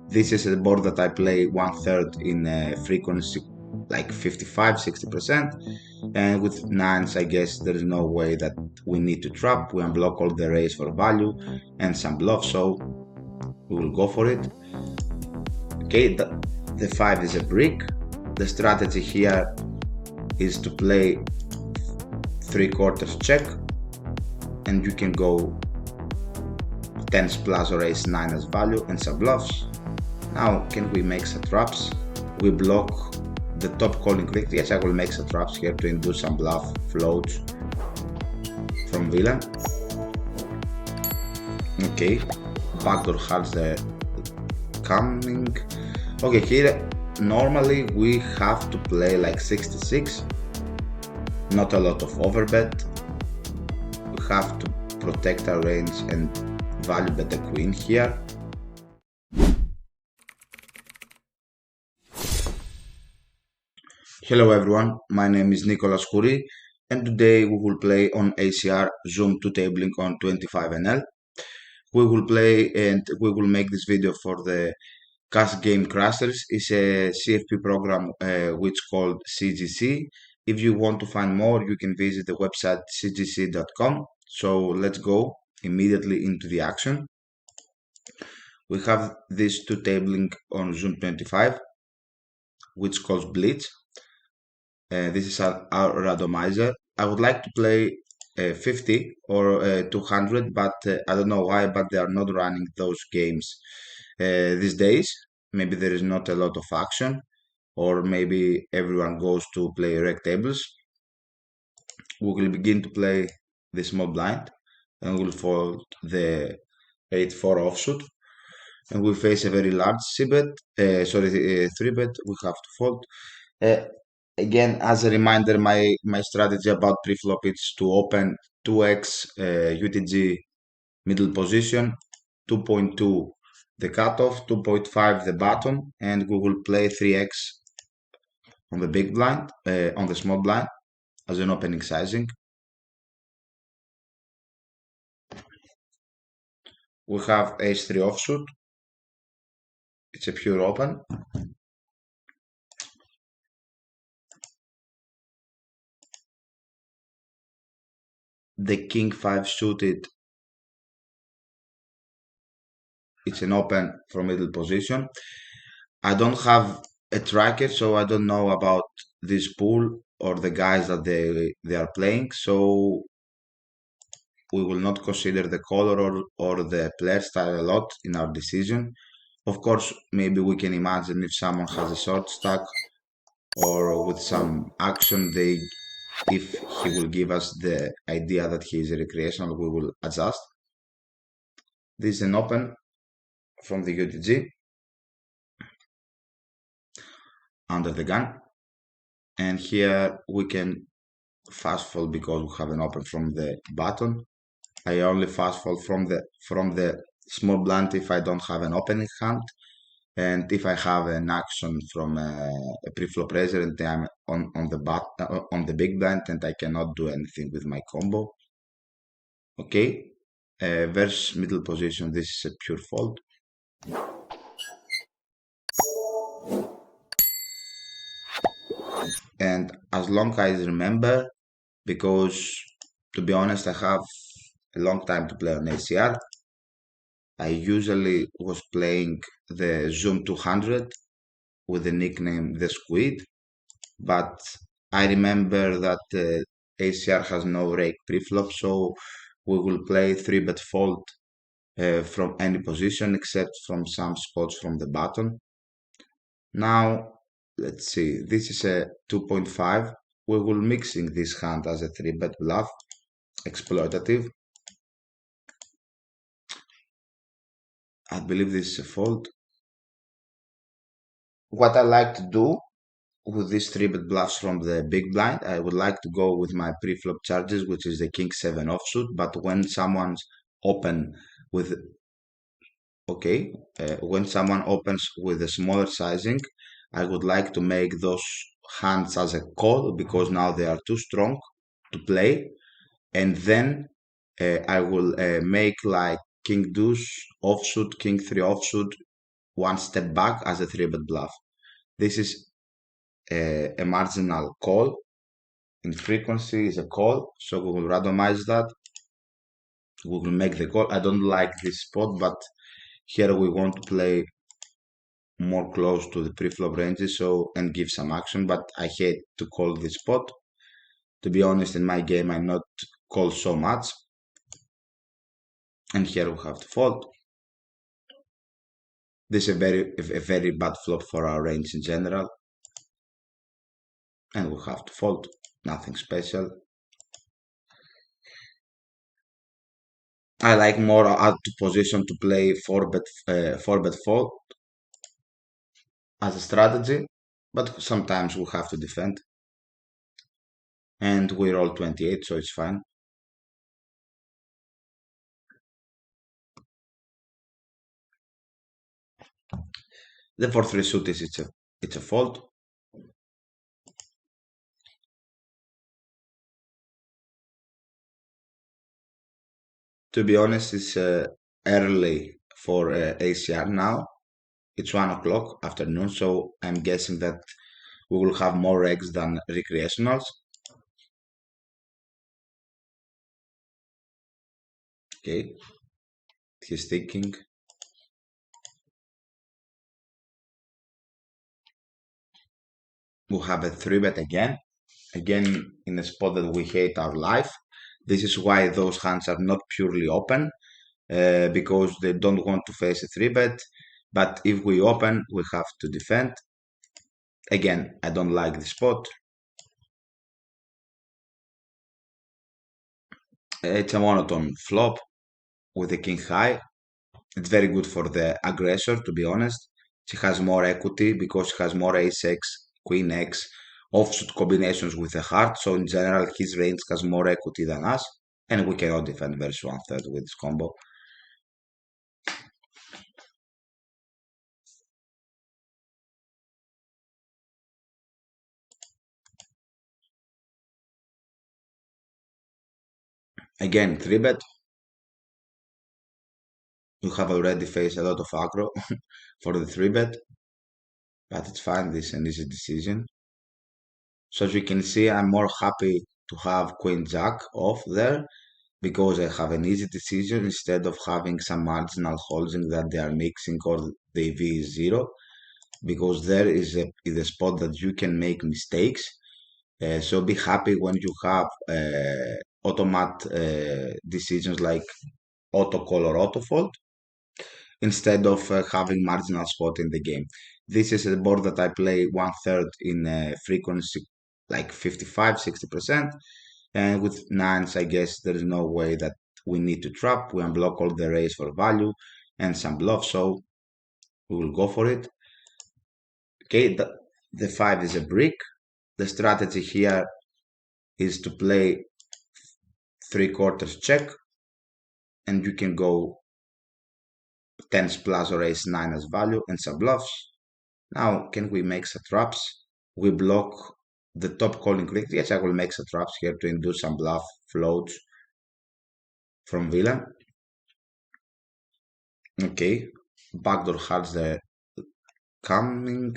This is a board that I play 1/3 in frequency, like 55-60%, and with nines I guess there is no way that we need to trap. We unblock all the raise for value and some bluff, so we will go for it. Okay, the 5 is a brick. The strategy here is to play 3/4 check, and you can go 10s plus or ace 9 as value and some bluffs. Now can we make some traps? We block the top calling click. Yes, I will make some traps here to induce some bluff floats from villain. Okay, backdoor has the coming. Okay, here normally we have to play like 66, not a lot of overbet. We have to protect our range and value bet the queen here. Hello everyone, my name is Nikoschouri and today we will play on ACR Zoom 2 tabling on 25NL. We will play and we will make this video for the Cash Game Crushers. It's a CFP program which called CGC. If you want to find more, you can visit the website cgc.com. So let's go immediately into the action. We have this 2 tabling on Zoom 25, which calls Blitz. This is our randomizer. I would like to play 50 or 200, but I don't know why, but they are not running those games these days. Maybe there is not a lot of action, or maybe everyone goes to play rec tables. We will begin to play the small blind, and we'll fold the 8-4 offsuit, and we face a very large c-bet, 3-bet. We have to fold. Again, as a reminder, my strategy about pre-flop is to open 2x UTG middle position, 2.2 the cutoff, 2.5 the bottom, and we will play 3x on the big blind, on the small blind, as an opening sizing. We have ace-3 offsuit. It's a pure open. The king-5 suited, it's an open from middle position. I don't have a tracker, so I don't know about this pool or the guys that they are playing, so we will not consider the color or the player style a lot in our decision. Of course, maybe we can imagine if someone has a short stack or with some action, if he will give us the idea that he is a recreational, we will adjust. This is an open from the UTG under the gun, and here we can fast fold because we have an open from the button. I only fast fold from the small blind if I don't have an opening hand, and if I have an action from a pre-flop raiser and I'm on the big blind and I cannot do anything with my combo. Okay, versus middle position, this is a pure fold. And as long as I remember, because to be honest, I have a long time to play on ACR. I usually was playing the Zoom 200 with the nickname The Squid, but I remember that ACR has no rake preflop, so we will play 3-bet fold from any position except from some spots from the button. Now, let's see, this is a 2.5. We will mixing this hand as a 3-bet bluff, exploitative. I believe this is a fold. What I like to do with these 3-bet bluffs from the big blind, I would like to go with my pre-flop charges, which is the king-7 offsuit. But when someone's open with, when someone opens with a smaller sizing, I would like to make those hands as a call because now they are too strong to play, and then I will make like king deuce offsuit, king 3 offsuit, one step back as a 3-bet bluff. This is a marginal call. In frequency is a call, so we will randomize that. We will make the call. I don't like this spot, but here we want to play more close to the pre-flop ranges, so and give some action, but I hate to call this spot. To be honest, in my game, I not call so much. And here we have to fold. This is a very bad flop for our range in general. And we have to fold. Nothing special. I like more out to position to play 4-bet fold as a strategy, but sometimes we have to defend. And we roll 28, so it's fine. The 4-3 suit is it's a fold. To be honest, it's early for ACR now. It's 1 o'clock afternoon, so I'm guessing that we will have more eggs than recreationals. Okay, he's thinking. We'll have a 3-bet again in a spot that we hate our life. This is why those hands are not purely open, because they don't want to face a 3-bet. But if we open, we have to defend. Again, I don't like the spot. It's a monotone flop with a king high. It's very good for the aggressor, to be honest. She has more equity because she has more ace x, queen x, offsuit combinations with a heart. So in general, his range has more equity than us, and we cannot defend versus 1/3 with this combo. Again, 3-bet. You have already faced a lot of aggro for the 3-bet, but it's fine. This is an easy decision. So as you can see, I'm more happy to have queen jack off there because I have an easy decision instead of having some marginal holding that they are mixing or the V is 0, because there is a spot that you can make mistakes. So be happy when you have automat decisions like auto call or auto fold instead of having marginal spot in the game. This is a board that I play 1/3 in frequency, like 55, 60%. And with nines, I guess there is no way that we need to trap. We unblock all the raise for value and some bluff, so we will go for it. Okay, the 5 is a brick. The strategy here is to play 3/4 check, and you can go tens plus or ace 9 as value and some bluffs. Now, can we make some traps? We block the top calling click. Yes, I will make some traps here to induce some bluff floats from villain. Okay, backdoor has the coming.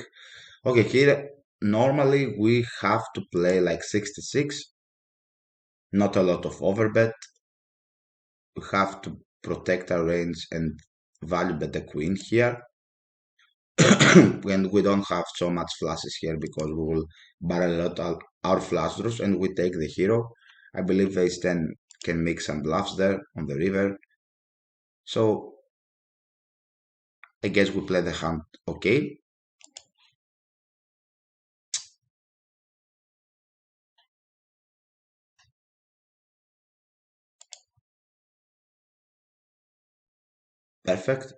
Okay, here normally we have to play like 66. Not a lot of overbet. We have to protect our range and value bet the queen here. When we don't have so much flushes here because we will barrel out our flush draws and we take the hero. I believe ace 10 can make some bluffs there on the river. So I guess we play the hand okay. Perfect.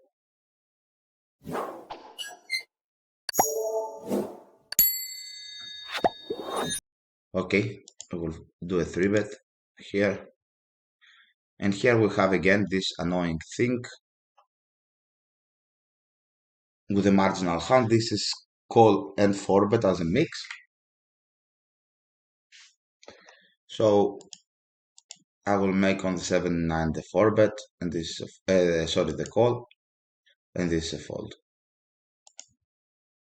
Okay, we will do a 3-bet here. And here we have again this annoying thing with a marginal hand. This is call and 4-bet as a mix. So I will make on the 7-9 the 4-bet and this is sorry, the call, and this is a fold.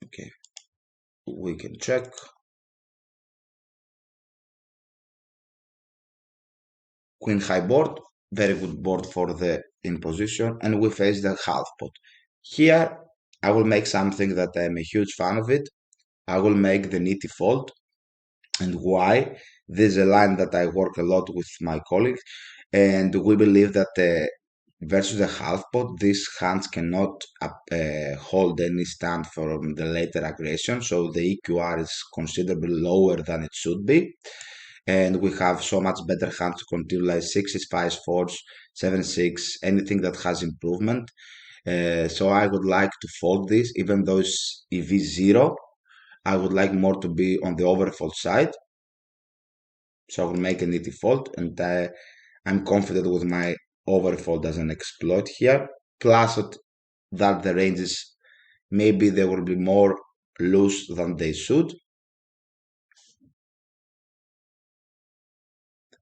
Okay, we can check. Queen high board, very good board for the in position, and we face the half pot. Here, I will make something that I'm a huge fan of it. I will make the nitty fold. And why? This is a line that I work a lot with my colleagues, and we believe that versus the half pot, these hands cannot hold any stand from the later aggression, so the EQR is considerably lower than it should be. And we have so much better hands to continue like 6 5 4s, 7 6, anything that has improvement. So I would like to fold this, even though it's EV0. I would like more to be on the overfold side. So I will make an nitty fold, and I'm confident with my overfold as an exploit here. Plus that the ranges, maybe they will be more loose than they should.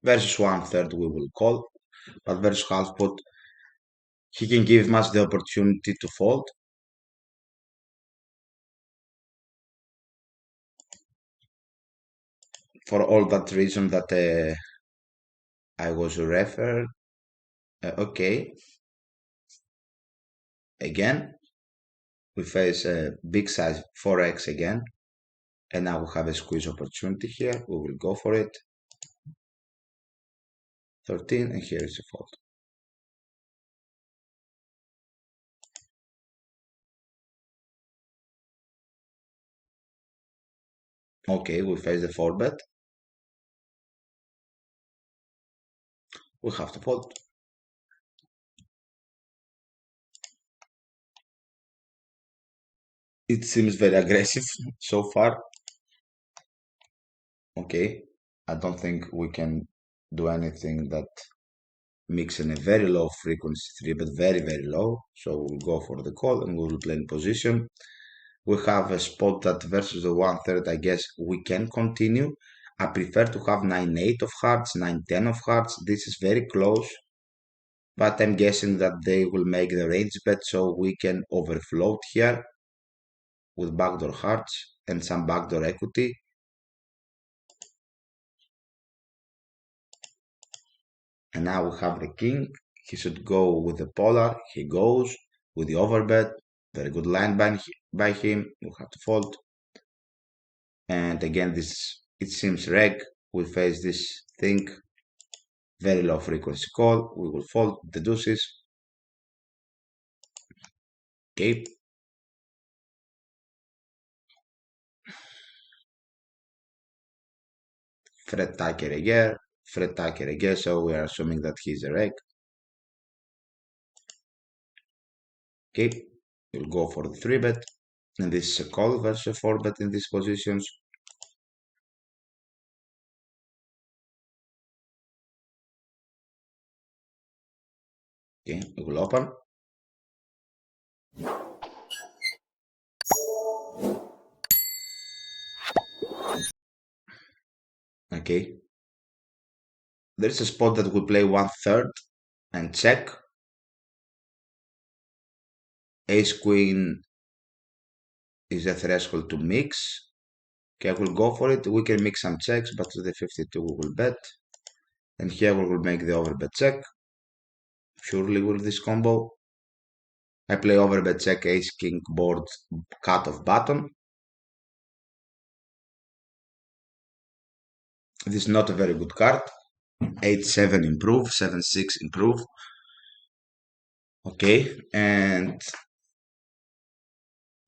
Versus 1/3 we will call, but versus half pot he can give us the opportunity to fold. For all that reason that I was referred. Okay, again we face a big size 4x again, and now we have a squeeze opportunity here. We will go for it. 13, and here is a fold. Okay, we face the 4-bet. We have to fold. It seems very aggressive so far. Okay, I don't think we can do anything that mix in a very low frequency 3, but very low. So we'll go for the call and we will play in position. We have a spot that versus the 1/3, I guess we can continue. I prefer to have 9-8 of hearts, 9-10 of hearts. This is very close, but I'm guessing that they will make the range bet so we can overfloat here with backdoor hearts and some backdoor equity. And now we have the king. He should go with the polar. He goes with the overbet. Very good line by him. We have to fold. And again, this it seems reg. We face this thing. Very low frequency call. We will fold the deuces. Okay. Fred Tucker again. Fred Tucker again. So we are assuming that he's a reg. Okay. We'll go for the 3-bet. And this is a call versus a 4-bet in these positions. Okay, we will open. Okay. There's a spot that we play 1/3 and check. Ace Queen is a threshold to mix. Okay, I will go for it. We can mix some checks, but to the 52 we will bet. And here we will make the overbet check. Surely with this combo. I play overbet check, ace king board, cut off button. This is not a very good card. 8-7 improve, 7-6 improve. Okay, and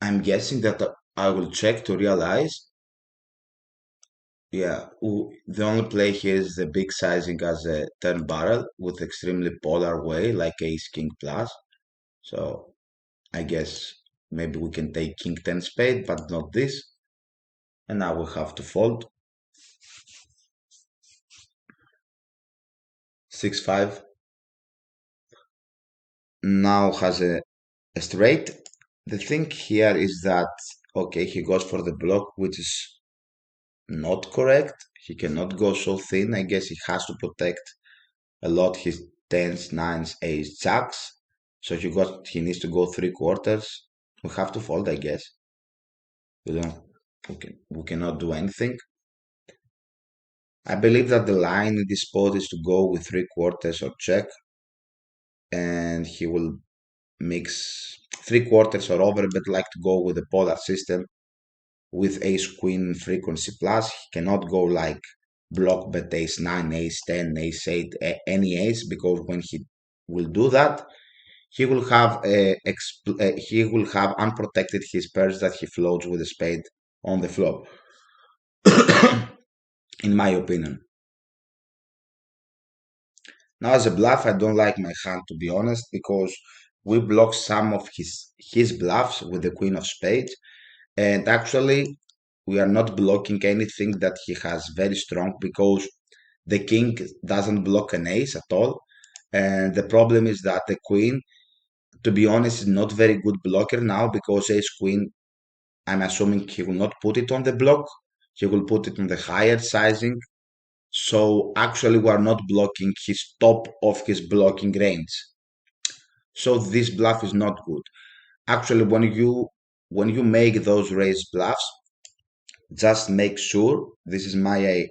I'm guessing that I will check to realize. Yeah, the only play here is the big sizing as a turn barrel with extremely polar way like ace king plus. So I guess maybe we can take king 10 spade, but not this. And now we have to fold. 6-5. Now has a straight. The thing here is that, okay, he goes for the block, which is not correct. He cannot go so thin. I guess he has to protect a lot his tens, nines, eights, jacks. So he needs to go 3/4. We have to fold, I guess. We don't, we cannot do anything. I believe that the line in this spot is to go with three quarters or check, and he will mix three quarters or over, but like to go with the polar system with ace queen frequency plus. He cannot go like block bet ace 9, ace 10, ace 8, any ace, because when he will do that, he will have he will have unprotected his pairs that he floats with a spade on the flop, in my opinion. Now, as a bluff, I don't like my hand, to be honest, because we block some of his bluffs with the queen of spades, and actually we are not blocking anything that he has very strong, because the king doesn't block an ace at all, and the problem is that the queen, to be honest, is not very good blocker now, because ace queen, I'm assuming he will not put it on the block, he will put it on the higher sizing. So actually we are not blocking his top of his blocking range. So this bluff is not good. Actually, when you make those raised bluffs, just make sure, this is my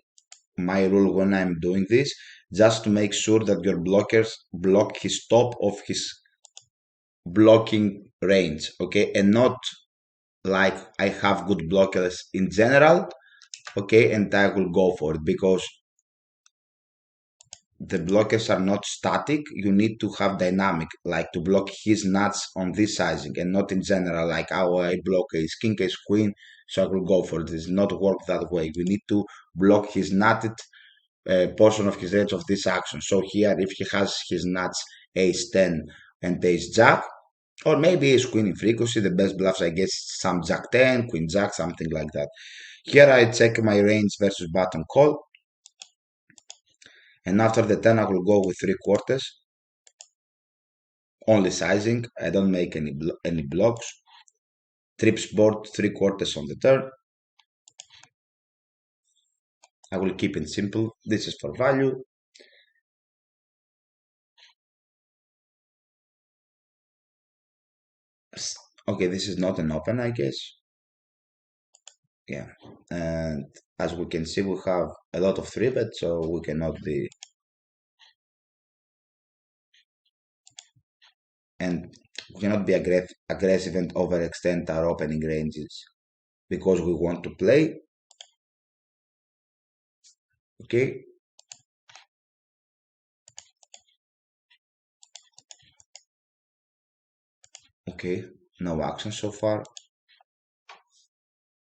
rule when I'm doing this, just to make sure that your blockers block his top of his blocking range, okay, and not like I have good blockers in general, okay, and I will go for it, because the blockers are not static. You need to have dynamic, like to block his nuts on this sizing, and not in general, like how I block his king, his queen, so I will go for it. It does not work that way. You need to block his nutted portion of his range of this action. So here, if he has his nuts ace 10 and ace jack, or maybe ace queen in frequency, the best bluffs I guess some jack 10, queen jack, something like that. Here I check my range versus button call, and after the 10 I will go with three quarters, only sizing. I don't make any blocks. Trips board three quarters on the turn. I will keep it simple. This is for value. Okay, this is not an open, I guess. Yeah, and as we can see, we have a lot of three bets, so we cannot be, and we cannot be aggressive and overextend our opening ranges, because we want to play. Okay, okay, no action so far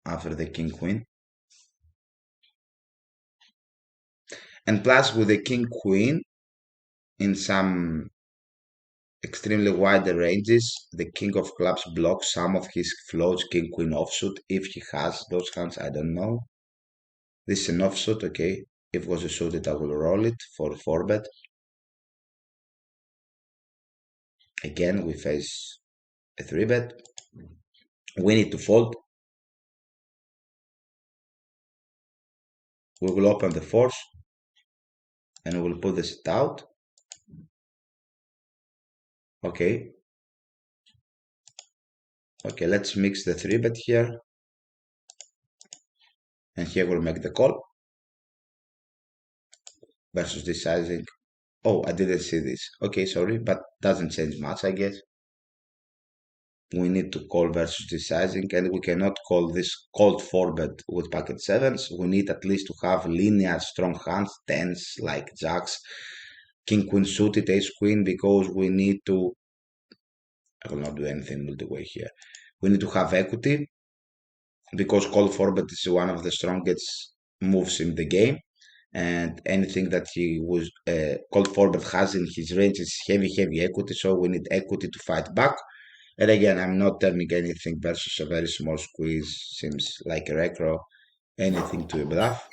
after the king queen, and plus with the king queen in some extremely wide ranges, the king of clubs blocks some of his floats, king queen offsuit, if he has those hands. I don't know. This is an offsuit, okay. If it was a suited, I will roll it for 4-bet. Again, we face a 3-bet. We need to fold. We will open the force and we will put the sit out. Okay. Okay, let's mix the 3-bet here. And here we'll make the call versus this sizing. Oh, I didn't see this. Okay, sorry, but doesn't change much, I guess. We need to call versus this sizing, and we cannot call this cold 4-bet with packet 7s. We need at least to have linear strong hands, 10s like jacks, king queen suited, ace queen, because we need to, I will not do anything multi-way here. We need to have equity, because cold 4-bet is one of the strongest moves in the game, and anything that he was cold 4-bet has in his range is heavy equity, so we need equity to fight back. And again, I'm not turning anything versus a very small squeeze, seems like a recro, anything to a bluff.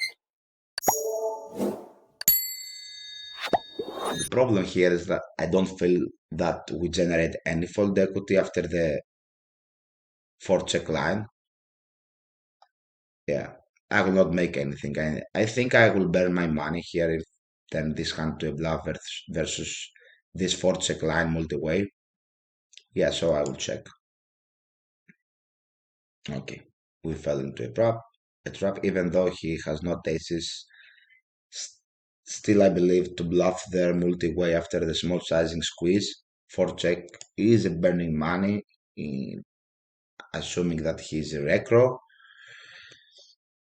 The problem here is that I don't feel that we generate any fold equity after the 4-check line. Yeah, I will not make anything. I think I will burn my money here if turn this hand to a bluff versus this 4-check line multi-way. Yeah, so I will check. Okay. we fell into a trap, even though he has no aces. Still, I believe to bluff their multi-way after the small sizing squeeze. For check is a burning money, assuming that he's a recro,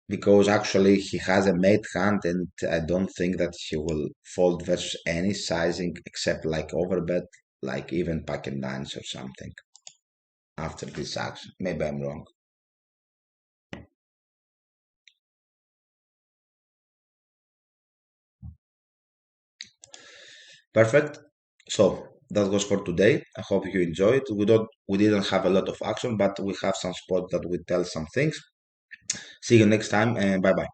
because actually he has a mate hand and I don't think that he will fold versus any sizing except like overbet, like even pocket nines or something after this action. Maybe I'm wrong. Perfect. So that was for today. I hope you enjoyed. We didn't have a lot of action, but we have some spots that we tell some things. See you next time and bye bye.